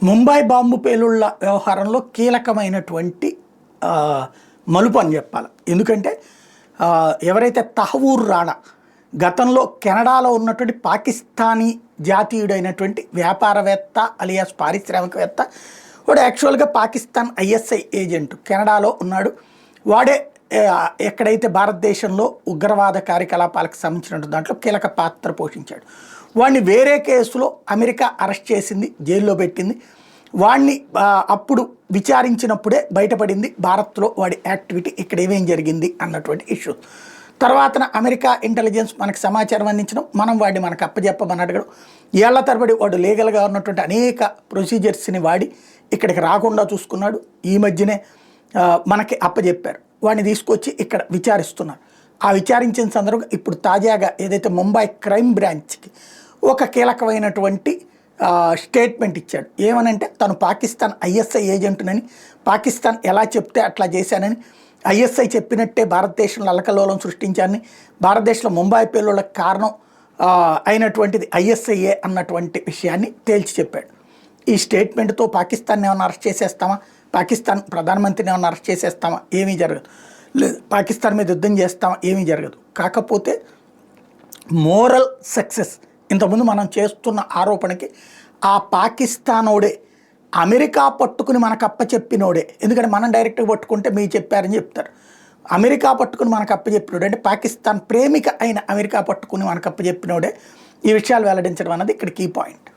Mumbai bomb పేలుళ్ల వ్యవహారంలో కీలకమైనటువంటి మలుపు అని చెప్పాలి. ఎందుకంటే ఎవరైతే తహవూర్ రాణా గతంలో కెనడాలో ఉన్నటువంటి పాకిస్తానీ జాతీయుడైనటువంటి వ్యాపారవేత్త అలియాస్ పారిశ్రామికవేత్త, వాడు యాక్చువల్గా పాకిస్తాన్ ఐఎస్ఐ ఏజెంట్, కెనడాలో ఉన్నాడు. వాడే ఎక్కడైతే భారతదేశంలో ఉగ్రవాద కార్యకలాపాలకు సంబంధించిన దాంట్లో కీలక పాత్ర పోషించాడు. వాడిని వేరే కేసులో అమెరికా అరెస్ట్ చేసింది, జైల్లో పెట్టింది. వాడిని అప్పుడు విచారించినప్పుడే బయటపడింది భారత్లో వాడి యాక్టివిటీ, ఇక్కడ ఏమేం జరిగింది అన్నటువంటి ఇష్యూ. తర్వాతన అమెరికా ఇంటెలిజెన్స్ మనకు సమాచారం అందించడం, మనం వాడిని మనకు అప్పచెప్పమని అడగడం, ఏళ్ల తరబడి వాడు లీగల్గా ఉన్నటువంటి అనేక ప్రొసీజర్స్ని వాడి ఇక్కడికి రాకుండా చూసుకున్నాడు. ఈ మధ్యనే మనకి అప్పచెప్పారు, వాడిని తీసుకొచ్చి ఇక్కడ విచారిస్తున్నారు. ఆ విచారించిన సందర్భంగా ఇప్పుడు తాజాగా ఏదైతే ముంబై క్రైమ్ బ్రాంచ్కి ఒక కీలకమైనటువంటి స్టేట్మెంట్ ఇచ్చాడు. ఏమనంటే తను పాకిస్తాన్ ఐఎస్ఐ ఏజెంటునని, పాకిస్తాన్ ఎలా చెప్తే అట్లా చేశానని, ఐఎస్ఐ చెప్పినట్టే భారతదేశంలో అల్లకల్లోలం సృష్టించానని, భారతదేశంలో ముంబై పేలుళ్లకు కారణం అయినటువంటిది ఐఎస్ఐఏ అన్నటువంటి విషయాన్ని తేల్చి చెప్పాడు. ఈ స్టేట్మెంట్తో పాకిస్తాన్ ఏమైనా అరెస్ట్ చేసేస్తామా, పాకిస్తాన్ ప్రధానమంత్రిని ఏమైనా అరెస్ట్ చేసేస్తామా, ఏమీ జరగదు. లేదు పాకిస్తాన్ మీద యుద్ధం చేస్తామా, ఏమీ జరగదు. కాకపోతే మోరల్ సక్సెస్, ఇంతకుముందు మనం చేస్తున్న ఆరోపణకి ఆ పాకిస్తానోడే అమెరికా పట్టుకుని మనకు అప్పచెప్పినోడే. ఎందుకంటే మనం డైరెక్ట్గా పట్టుకుంటే మీరు చెప్పారని చెప్తారు. అమెరికా పట్టుకుని మనకు అప్పచెప్పినోడే అంటే పాకిస్తాన్ ప్రేమిక అయిన అమెరికా పట్టుకుని మనకు అప్పచెప్పినోడే ఈ విషయాలు వెల్లడించడం అన్నది ఇక్కడ కీ పాయింట్.